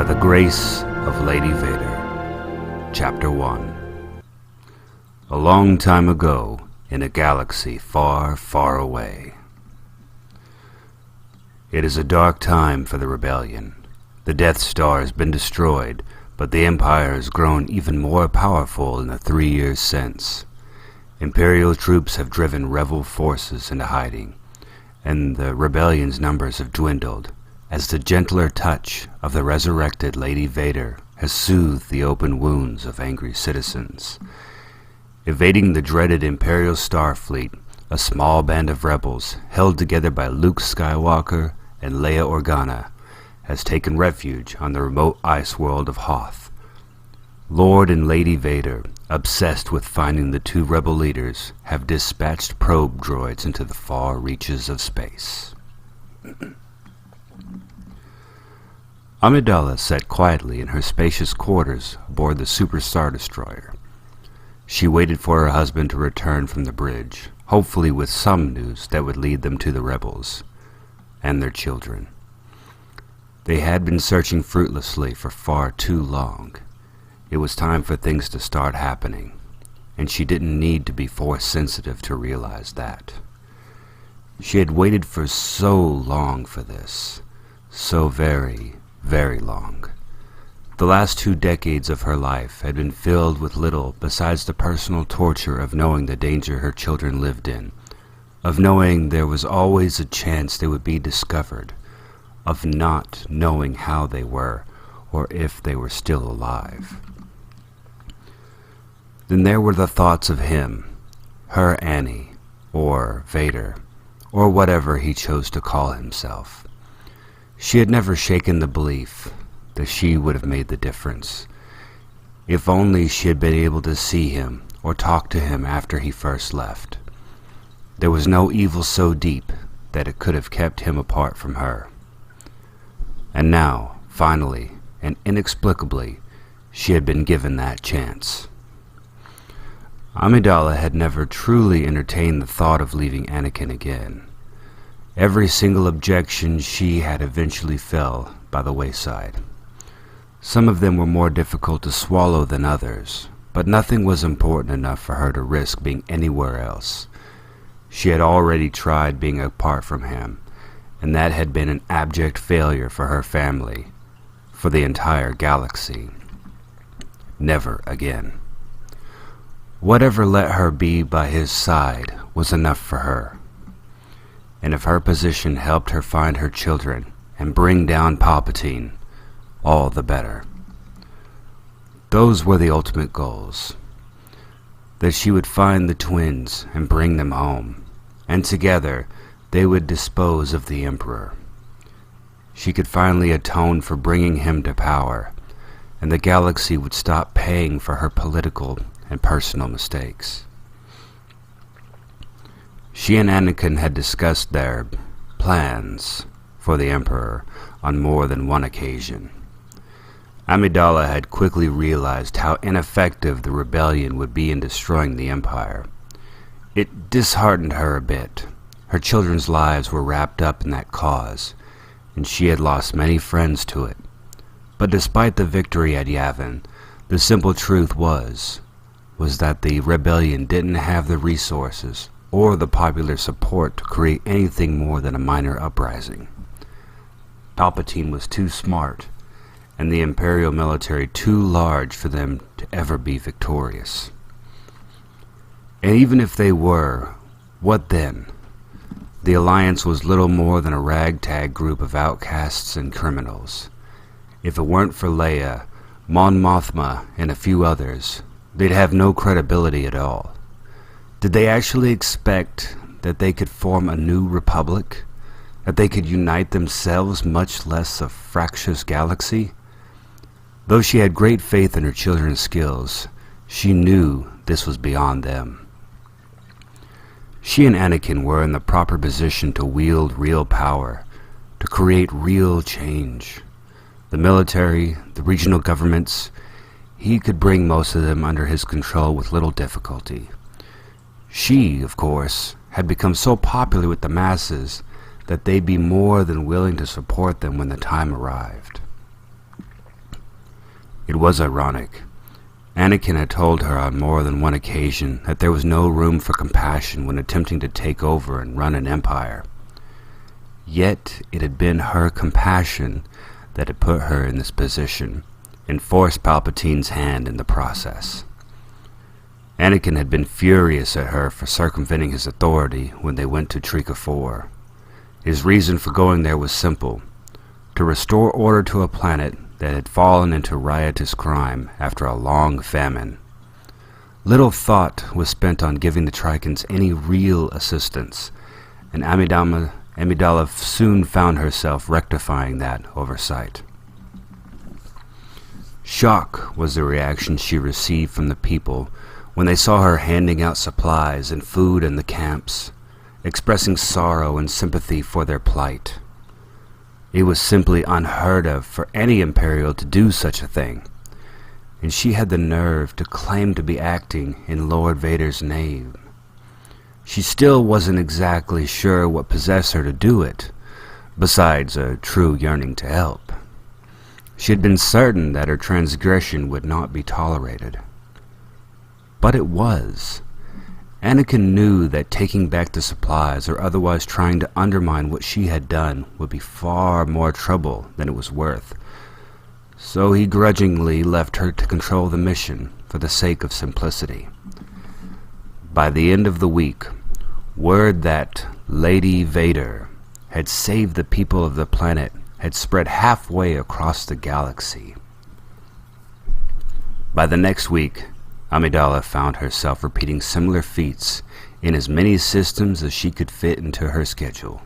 By the Grace of Lady Vader. Chapter 1. A long time ago, in a galaxy far, far away. It is a dark time for the rebellion. The Death Star has been destroyed, but the Empire has grown even more powerful in the 3 years since. Imperial troops have driven rebel forces into hiding, and the rebellion's numbers have dwindled, as the gentler touch of the resurrected Lady Vader has soothed the open wounds of angry citizens. Evading the dreaded Imperial Starfleet, a small band of rebels, held together by Luke Skywalker and Leia Organa, has taken refuge on the remote ice world of Hoth. Lord and Lady Vader, obsessed with finding the two rebel leaders, have dispatched probe droids into the far reaches of space. Amidala sat quietly in her spacious quarters aboard the Super Star Destroyer. She waited for her husband to return from the bridge, hopefully with some news that would lead them to the rebels and their children. They had been searching fruitlessly for far too long. It was time for things to start happening, and she didn't need to be Force-sensitive to realize that. She had waited for so long for this, so very, very long. The last 2 decades of her life had been filled with little besides the personal torture of knowing the danger her children lived in, of knowing there was always a chance they would be discovered, of not knowing how they were or if they were still alive. Then there were the thoughts of him, her Annie, or Vader, or whatever he chose to call himself. She had never shaken the belief that she would have made the difference. If only she had been able to see him or talk to him after he first left. There was no evil so deep that it could have kept him apart from her. And now, finally, and inexplicably, she had been given that chance. Amidala had never truly entertained the thought of leaving Anakin again. Every single objection she had eventually fell by the wayside. Some of them were more difficult to swallow than others, but nothing was important enough for her to risk being anywhere else. She had already tried being apart from him, and that had been an abject failure for her family, for the entire galaxy. Never again. Whatever let her be by his side was enough for her. And if her position helped her find her children and bring down Palpatine, all the better. Those were the ultimate goals. That she would find the twins and bring them home, and together they would dispose of the Emperor. She could finally atone for bringing him to power, and the galaxy would stop paying for her political and personal mistakes. She and Anakin had discussed their plans for the Emperor on more than one occasion. Amidala had quickly realized how ineffective the rebellion would be in destroying the Empire. It disheartened her a bit. Her children's lives were wrapped up in that cause, and she had lost many friends to it. But despite the victory at Yavin, the simple truth was that the rebellion didn't have the resources or the popular support to create anything more than a minor uprising. Palpatine was too smart, and the Imperial military too large for them to ever be victorious. And even if they were, what then? The Alliance was little more than a ragtag group of outcasts and criminals. If it weren't for Leia, Mon Mothma, and a few others, they'd have no credibility at all. Did they actually expect that they could form a new republic? That they could unite themselves, much less a fractious galaxy? Though she had great faith in her children's skills, she knew this was beyond them. She and Anakin were in the proper position to wield real power, to create real change. The military, the regional governments, he could bring most of them under his control with little difficulty. She, of course, had become so popular with the masses that they'd be more than willing to support them when the time arrived. It was ironic. Anakin had told her on more than one occasion that there was no room for compassion when attempting to take over and run an empire. Yet it had been her compassion that had put her in this position and forced Palpatine's hand in the process. Anakin had been furious at her for circumventing his authority when they went to Trika 4. His reason for going there was simple: to restore order to a planet that had fallen into riotous crime after a long famine. Little thought was spent on giving the Trikans any real assistance, and Amidala soon found herself rectifying that oversight. Shock was the reaction she received from the people when they saw her handing out supplies and food in the camps, expressing sorrow and sympathy for their plight. It was simply unheard of for any Imperial to do such a thing, and she had the nerve to claim to be acting in Lord Vader's name. She still wasn't exactly sure what possessed her to do it, besides a true yearning to help. She had been certain that her transgression would not be tolerated. But it was. Anakin knew that taking back the supplies or otherwise trying to undermine what she had done would be far more trouble than it was worth, so he grudgingly left her to control the mission for the sake of simplicity. By the end of the week, word that Lady Vader had saved the people of the planet had spread halfway across the galaxy. By the next week, Amidala found herself repeating similar feats in as many systems as she could fit into her schedule.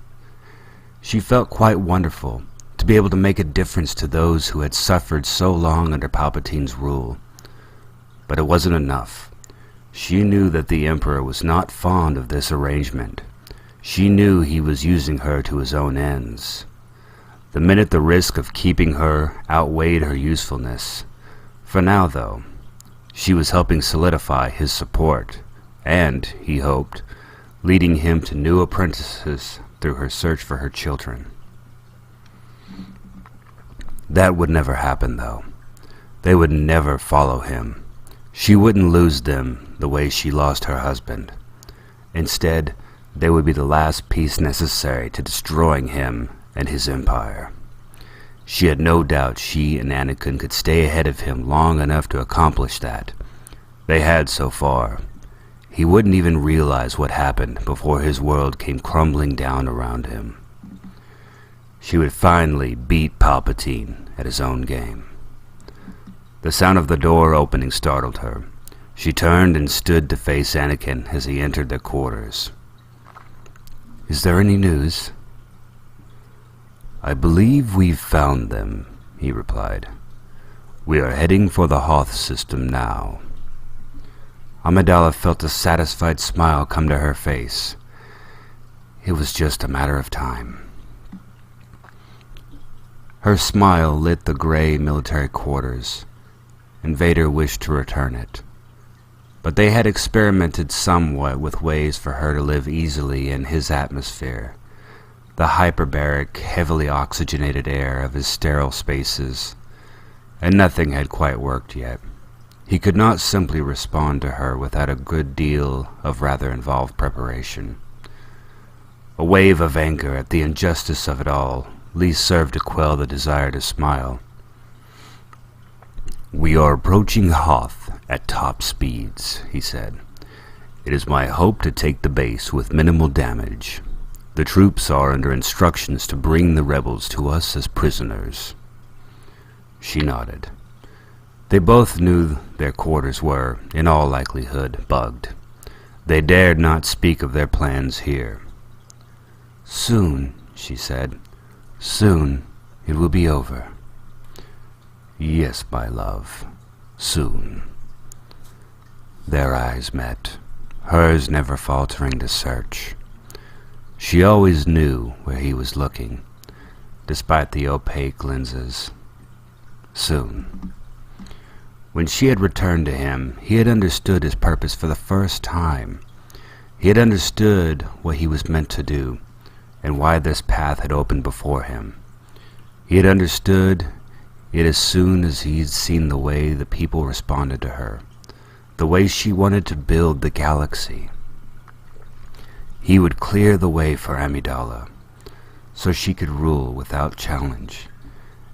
She felt quite wonderful to be able to make a difference to those who had suffered so long under Palpatine's rule. But it wasn't enough. She knew that the Emperor was not fond of this arrangement. She knew he was using her to his own ends. The minute the risk of keeping her outweighed her usefulness. For now, though, she was helping solidify his support, and, he hoped, leading him to new apprentices through her search for her children. That would never happen, though. They would never follow him. She wouldn't lose them the way she lost her husband. Instead, they would be the last piece necessary to destroying him and his empire. She had no doubt she and Anakin could stay ahead of him long enough to accomplish that. They had so far. He wouldn't even realize what happened before his world came crumbling down around him. She would finally beat Palpatine at his own game. The sound of the door opening startled her. She turned and stood to face Anakin as he entered their quarters. "Is there any news?" "I believe we've found them," he replied. "We are heading for the Hoth system now." Amidala felt a satisfied smile come to her face. It was just a matter of time. Her smile lit the gray military quarters, and Vader wished to return it. But they had experimented somewhat with ways for her to live easily in his atmosphere, the hyperbaric, heavily oxygenated air of his sterile spaces, and nothing had quite worked yet. He could not simply respond to her without a good deal of rather involved preparation. A wave of anger at the injustice of it all least served to quell the desire to smile. "We are approaching Hoth at top speeds," he said. "It is my hope to take the base with minimal damage. The troops are under instructions to bring the rebels to us as prisoners." She nodded. They both knew their quarters were, in all likelihood, bugged. They dared not speak of their plans here. "Soon," she said. "Soon it will be over." "Yes, my love. Soon." Their eyes met, hers never faltering to search. She always knew where he was looking, despite the opaque lenses. Soon. When she had returned to him, he had understood his purpose for the first time. He had understood what he was meant to do, and why this path had opened before him. He had understood Yet as soon as he had seen the way the people responded to her, the way she wanted to build the galaxy, he would clear the way for Amidala, so she could rule without challenge,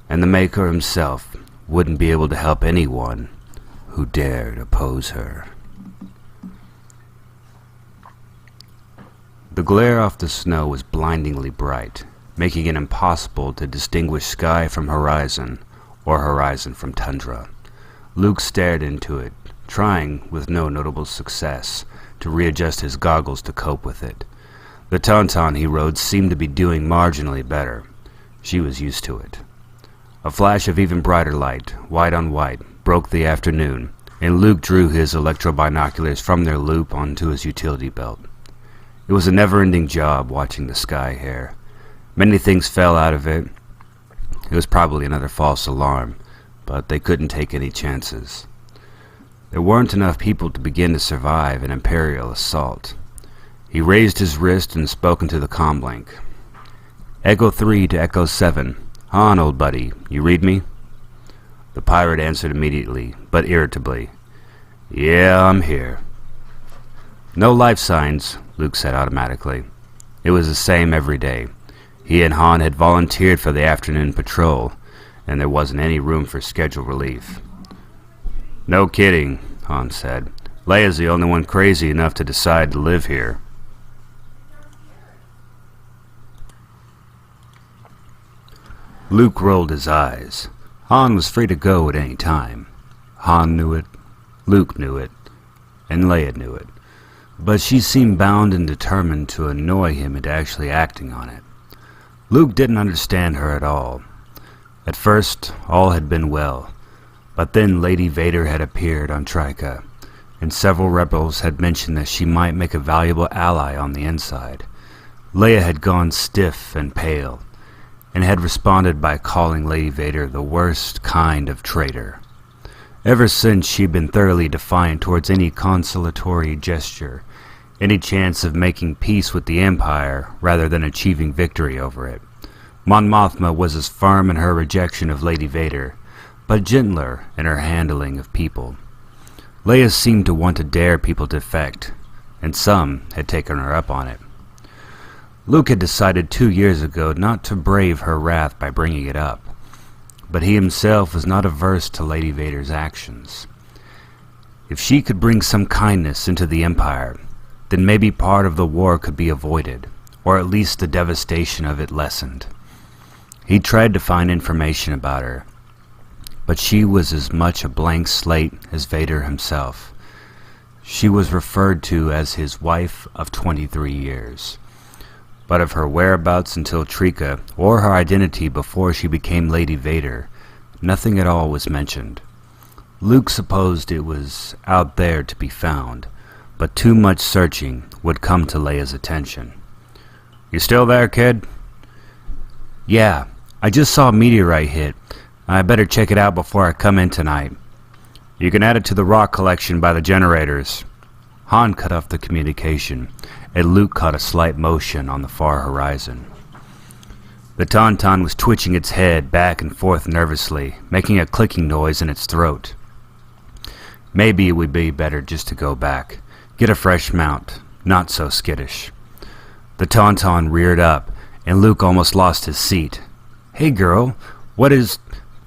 and the Maker himself wouldn't be able to help anyone who dared oppose her. The glare off the snow was blindingly bright, making it impossible to distinguish sky from horizon, or horizon from tundra. Luke stared into it, trying, with no notable success, to readjust his goggles to cope with it. The Tauntaun he rode seemed to be doing marginally better. She was used to it. A flash of even brighter light, white on white, broke the afternoon, and Luke drew his electro-binoculars from their loop onto his utility belt. It was a never-ending job watching the sky here. Many things fell out of it. It was probably another false alarm, but they couldn't take any chances. There weren't enough people to begin to survive an Imperial assault. He raised his wrist and spoke into the comlink. Echo 3 to Echo 7. Han, old buddy, you read me? The pirate answered immediately, but irritably. Yeah, I'm here. No life signs, Luke said automatically. It was the same every day. He and Han had volunteered for the afternoon patrol, and there wasn't any room for scheduled relief. No kidding, Han said. Leia's the only one crazy enough to decide to live here. Luke rolled his eyes. Han was free to go at any time. Han knew it, Luke knew it, and Leia knew it. But she seemed bound and determined to annoy him into actually acting on it. Luke didn't understand her at all. At first, all had been well, but then Lady Vader had appeared on Trika, and several rebels had mentioned that she might make a valuable ally on the inside. Leia had gone stiff and pale, and had responded by calling Lady Vader the worst kind of traitor. Ever since, she'd been thoroughly defiant towards any consolatory gesture, any chance of making peace with the Empire rather than achieving victory over it. Mon Mothma was as firm in her rejection of Lady Vader, but gentler in her handling of people. Leia seemed to want to dare people to defect, and some had taken her up on it. Luke had decided 2 years ago not to brave her wrath by bringing it up, but he himself was not averse to Lady Vader's actions. If she could bring some kindness into the Empire, then maybe part of the war could be avoided, or at least the devastation of it lessened. He tried to find information about her, but she was as much a blank slate as Vader himself. She was referred to as his wife of 23 years. But of her whereabouts until Trika, or her identity before she became Lady Vader, nothing at all was mentioned. Luke supposed it was out there to be found, but too much searching would come to Leia's attention. You still there, kid? Yeah, I just saw a meteorite hit. I better check it out before I come in tonight. You can add it to the rock collection by the generators. Han cut off the communication, and Luke caught a slight motion on the far horizon. The Tauntaun was twitching its head back and forth nervously, making a clicking noise in its throat. Maybe it would be better just to go back, get a fresh mount, not so skittish. The Tauntaun reared up, and Luke almost lost his seat. Hey girl, what is...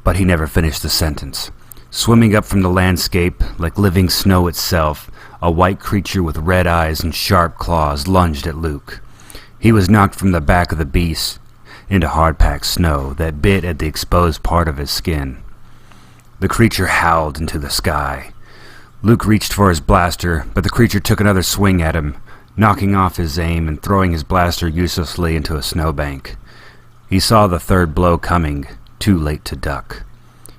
But he never finished the sentence. Swimming up from the landscape, like living snow itself, a white creature with red eyes and sharp claws lunged at Luke. He was knocked from the back of the beast into hard-packed snow that bit at the exposed part of his skin. The creature howled into the sky. Luke reached for his blaster, but the creature took another swing at him, knocking off his aim and throwing his blaster uselessly into a snowbank. He saw the third blow coming, too late to duck.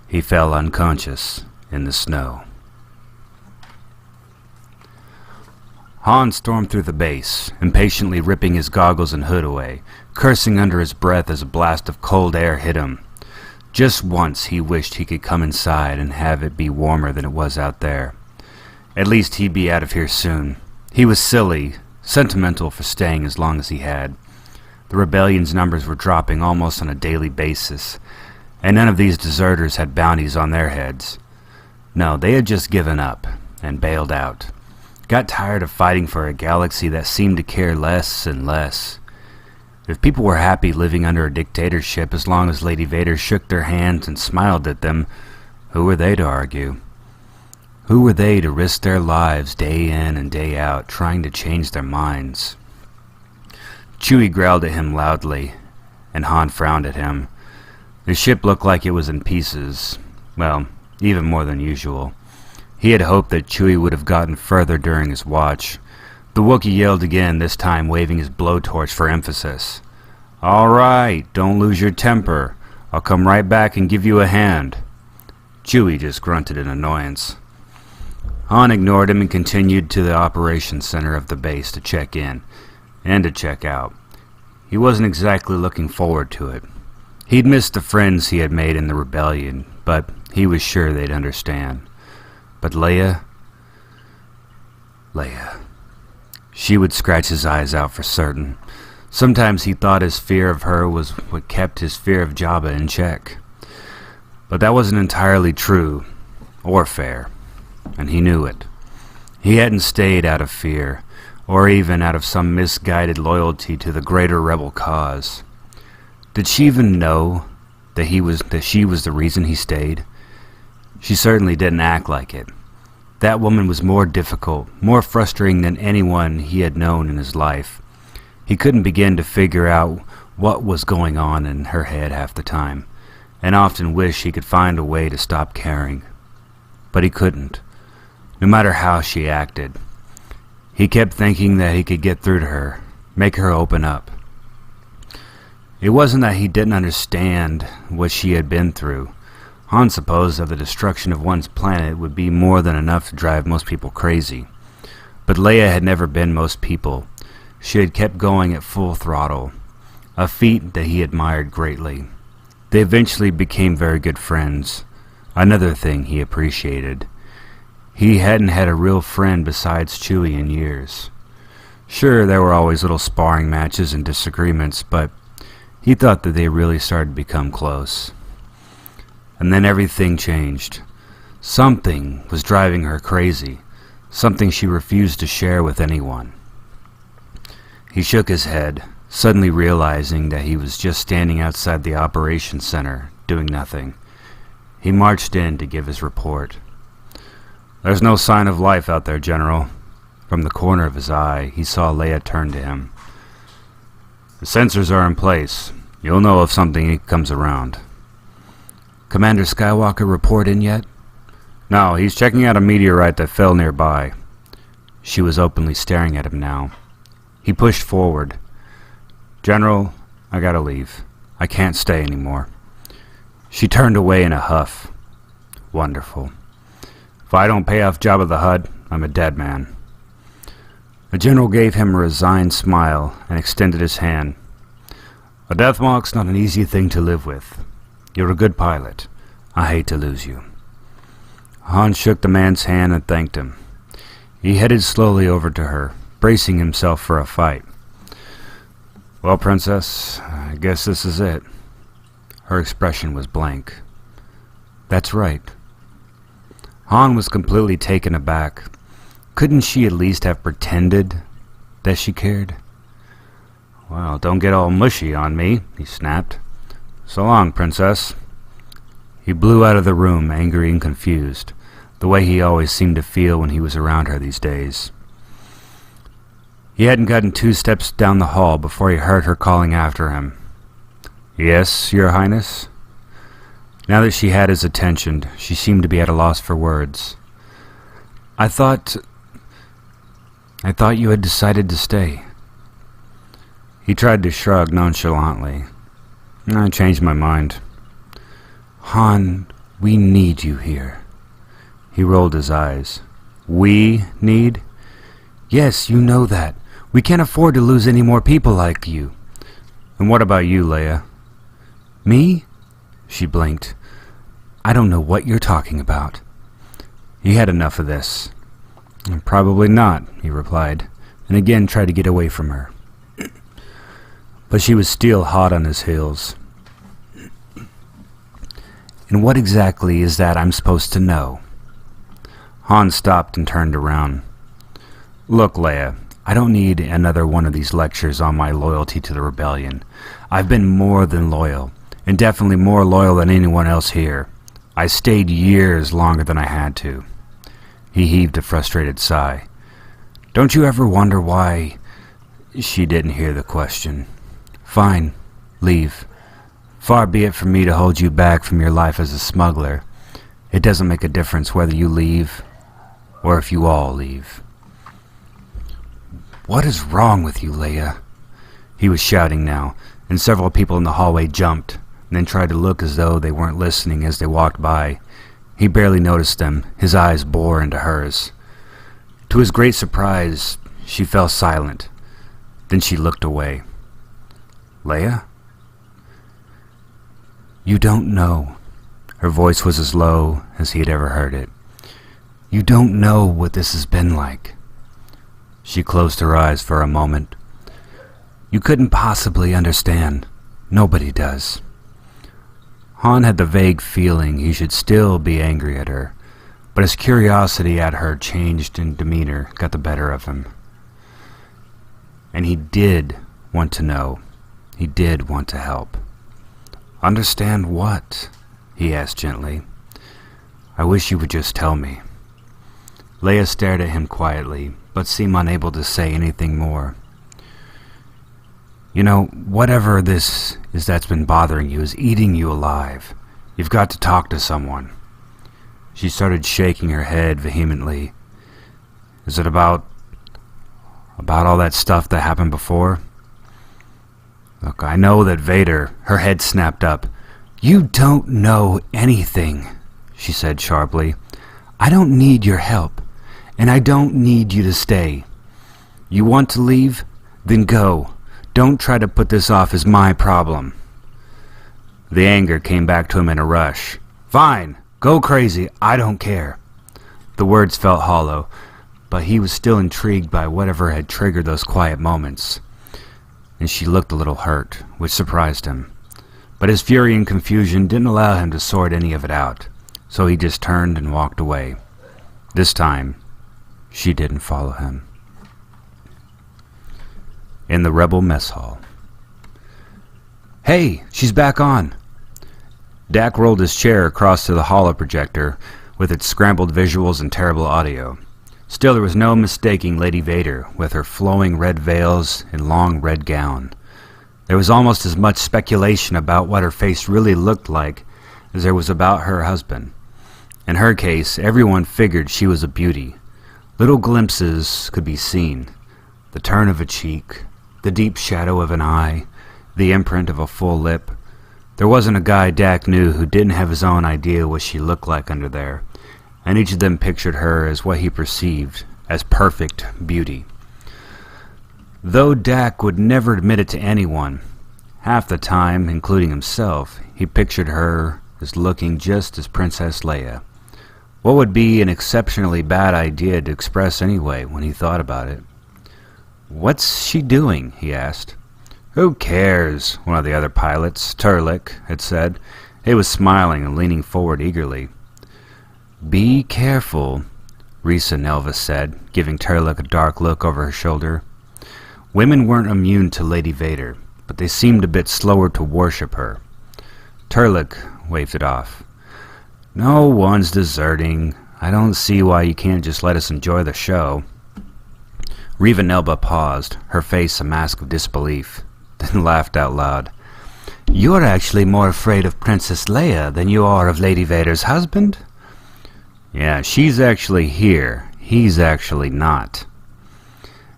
He fell unconscious in the snow. Han stormed through the base, impatiently ripping his goggles and hood away, cursing under his breath as a blast of cold air hit him. Just once he wished he could come inside and have it be warmer than it was out there. At least he'd be out of here soon. He was silly, sentimental for staying as long as he had. The rebellion's numbers were dropping almost on a daily basis, and none of these deserters had bounties on their heads. No, they had just given up and bailed out. Got tired of fighting for a galaxy that seemed to care less and less. If people were happy living under a dictatorship as long as Lady Vader shook their hands and smiled at them, who were they to argue? Who were they to risk their lives day in and day out trying to change their minds? Chewie growled at him loudly, and Han frowned at him. The ship looked like it was in pieces. Well, even more than usual. He had hoped that Chewie would have gotten further during his watch. The Wookiee yelled again, this time waving his blowtorch for emphasis. "All right, don't lose your temper. I'll come right back and give you a hand." Chewie just grunted in annoyance. Han ignored him and continued to the operations center of the base to check in and to check out. He wasn't exactly looking forward to it. He'd missed the friends he had made in the rebellion, but he was sure they'd understand. But Leia... She would scratch his eyes out for certain. Sometimes he thought his fear of her was what kept his fear of Jabba in check. But that wasn't entirely true, or fair, and he knew it. He hadn't stayed out of fear, or even out of some misguided loyalty to the greater rebel cause. Did she even know that she was the reason he stayed? She certainly didn't act like it. That woman was more difficult, more frustrating than anyone he had known in his life. He couldn't begin to figure out what was going on in her head half the time, and often wished he could find a way to stop caring. But he couldn't, no matter how she acted. He kept thinking that he could get through to her, make her open up. It wasn't that he didn't understand what she had been through. Han supposed that the destruction of one's planet would be more than enough to drive most people crazy. But Leia had never been most people. She had kept going at full throttle, a feat that he admired greatly. They eventually became very good friends, another thing he appreciated. He hadn't had a real friend besides Chewie in years. Sure, there were always little sparring matches and disagreements, but he thought that they really started to become close. And then everything changed. Something was driving her crazy, something she refused to share with anyone. He shook his head, suddenly realizing that he was just standing outside the operations center, doing nothing. He marched in to give his report. "There's no sign of life out there, General." From the corner of his eye, he saw Leia turn to him. "The sensors are in place. You'll know if something comes around." "Commander Skywalker report in yet?" "No, he's checking out a meteorite that fell nearby." She was openly staring at him now. He pushed forward. "General, I gotta leave. I can't stay anymore." She turned away in a huff. "Wonderful. If I don't pay off Jabba the Hutt, I'm a dead man." The general gave him a resigned smile and extended his hand. "A death mark's not an easy thing to live with. You're a good pilot. I hate to lose you." Han shook the man's hand and thanked him. He headed slowly over to her, bracing himself for a fight. "Well, Princess, I guess this is it." Her expression was blank. "That's right." Han was completely taken aback. Couldn't she at least have pretended that she cared? "Well, don't get all mushy on me," he snapped. "So long, Princess." He blew out of the room, angry and confused, the way he always seemed to feel when he was around her these days. He hadn't gotten 2 steps down the hall before he heard her calling after him. "Yes, Your Highness?" Now that she had his attention, she seemed to be at a loss for words. I thought you had decided to stay." He tried to shrug nonchalantly. "I changed my mind." "Han, we need you here." He rolled his eyes. "We need?" "Yes, you know that. We can't afford to lose any more people like you." "And what about you, Leia?" "Me?" She blinked. "I don't know what you're talking about." He had enough of this. "Probably not," he replied, and again tried to get away from her. But she was still hot on his heels. And what exactly is that I'm supposed to know? Han stopped and turned around. Look, Leia, I don't need another one of these lectures on my loyalty to the rebellion. I've been more than loyal, and definitely more loyal than anyone else here. I stayed years longer than I had to. He heaved a frustrated sigh. Don't you ever wonder why... She didn't hear the question. Fine, leave. Far be it from me to hold you back from your life as a smuggler. It doesn't make a difference whether you leave or if you all leave. What is wrong with you, Leia? He was shouting now, and several people in the hallway jumped, and then tried to look as though they weren't listening as they walked by. He barely noticed them. His eyes bore into hers. To his great surprise, she fell silent. Then she looked away. Leia? You don't know. Her voice was as low as he had ever heard it. You don't know what this has been like. She closed her eyes for a moment. You couldn't possibly understand. Nobody does. Han had the vague feeling he should still be angry at her, but his curiosity at her changed in demeanor got the better of him. And he did want to know. He did want to help. Understand what? He asked gently. I wish you would just tell me. Leia stared at him quietly, but seemed unable to say anything more. You know, whatever this is that's been bothering you is eating you alive. You've got to talk to someone. She started shaking her head vehemently. Is it about all that stuff that happened before? Look, I know that Vader... Her head snapped up. You don't know anything, she said sharply. I don't need your help, and I don't need you to stay. You want to leave? Then go. Don't try to put this off as my problem. The anger came back to him in a rush. Fine, go crazy, I don't care. The words felt hollow, but he was still intrigued by whatever had triggered those quiet moments. And she looked a little hurt, which surprised him. But his fury and confusion didn't allow him to sort any of it out, so he just turned and walked away. This time, she didn't follow him. In the rebel mess hall. Hey, she's back on! Dak rolled his chair across to the holoprojector with its scrambled visuals and terrible audio. Still, there was no mistaking Lady Vader with her flowing red veils and long red gown. There was almost as much speculation about what her face really looked like as there was about her husband. In her case, everyone figured she was a beauty. Little glimpses could be seen. The turn of a cheek, the deep shadow of an eye, the imprint of a full lip. There wasn't a guy Dak knew who didn't have his own idea what she looked like under there, and each of them pictured her as what he perceived as perfect beauty. Though Dak would never admit it to anyone, half the time, including himself, he pictured her as looking just as Princess Leia. What would be an exceptionally bad idea to express anyway when he thought about it? What's she doing? He asked. Who cares? One of the other pilots, Turlik, had said. He was smiling and leaning forward eagerly. Be careful, Risa Nelva said, giving Turlik a dark look over her shoulder. Women weren't immune to Lady Vader, but they seemed a bit slower to worship her. Turlik waved it off. No one's deserting. I don't see why you can't just let us enjoy the show. Reva Nelba paused, her face a mask of disbelief, then laughed out loud. You're actually more afraid of Princess Leia than you are of Lady Vader's husband? Yeah, she's actually here. He's actually not.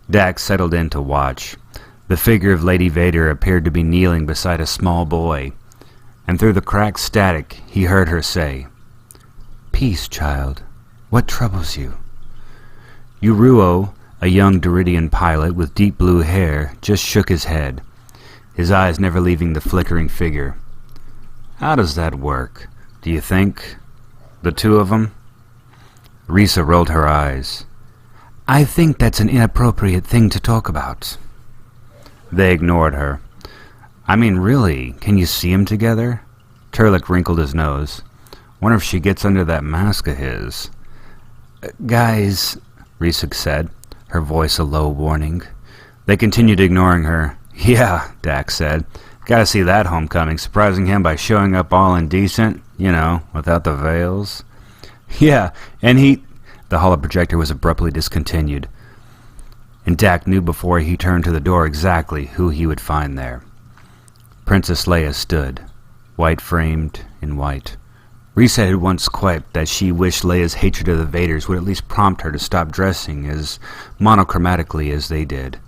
Dak settled in to watch. The figure of Lady Vader appeared to be kneeling beside a small boy, and through the cracked static he heard her say, Peace, child. What troubles you? Uruo, a young Duridian pilot with deep blue hair, just shook his head, his eyes never leaving the flickering figure. How does that work? Do you think? The two of them? Risa rolled her eyes. I think that's an inappropriate thing to talk about. They ignored her. I mean, really, can you see them together? Turlik wrinkled his nose. Wonder if she gets under that mask of his. Guys, Risa said, her voice a low warning. They continued ignoring her. Yeah, Dax said. Gotta see that homecoming, surprising him by showing up all indecent, without the veils. Yeah, and The holoprojector was abruptly discontinued, and Dak knew before he turned to the door exactly who he would find there. Princess Leia stood, white-framed in white. Risa had once quipped that she wished Leia's hatred of the Vaders would at least prompt her to stop dressing as monochromatically as they did.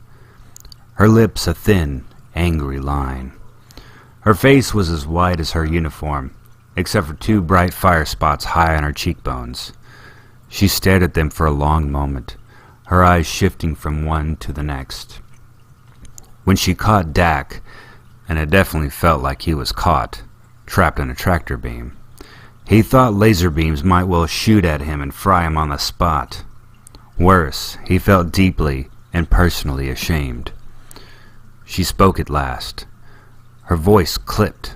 Her lips a thin, angry line. Her face was as white as her uniform, except for 2 bright fire spots high on her cheekbones. She stared at them for a long moment, her eyes shifting from one to the next. When she caught Dak, and it definitely felt like he was caught, trapped in a tractor beam, he thought laser beams might well shoot at him and fry him on the spot. Worse, he felt deeply and personally ashamed. She spoke at last. Her voice clipped.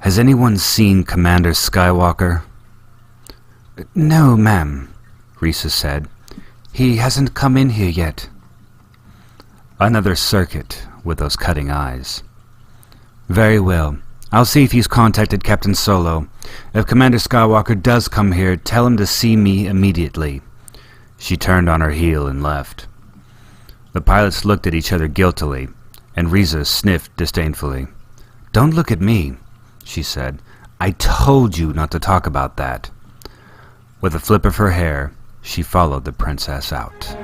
Has anyone seen Commander Skywalker? No, ma'am, Risa said. He hasn't come in here yet. Another circuit with those cutting eyes. Very well. I'll see if he's contacted Captain Solo. If Commander Skywalker does come here, tell him to see me immediately. She turned on her heel and left. The pilots looked at each other guiltily, and Risa sniffed disdainfully. Don't look at me, she said. I told you not to talk about that. With a flip of her hair, she followed the princess out.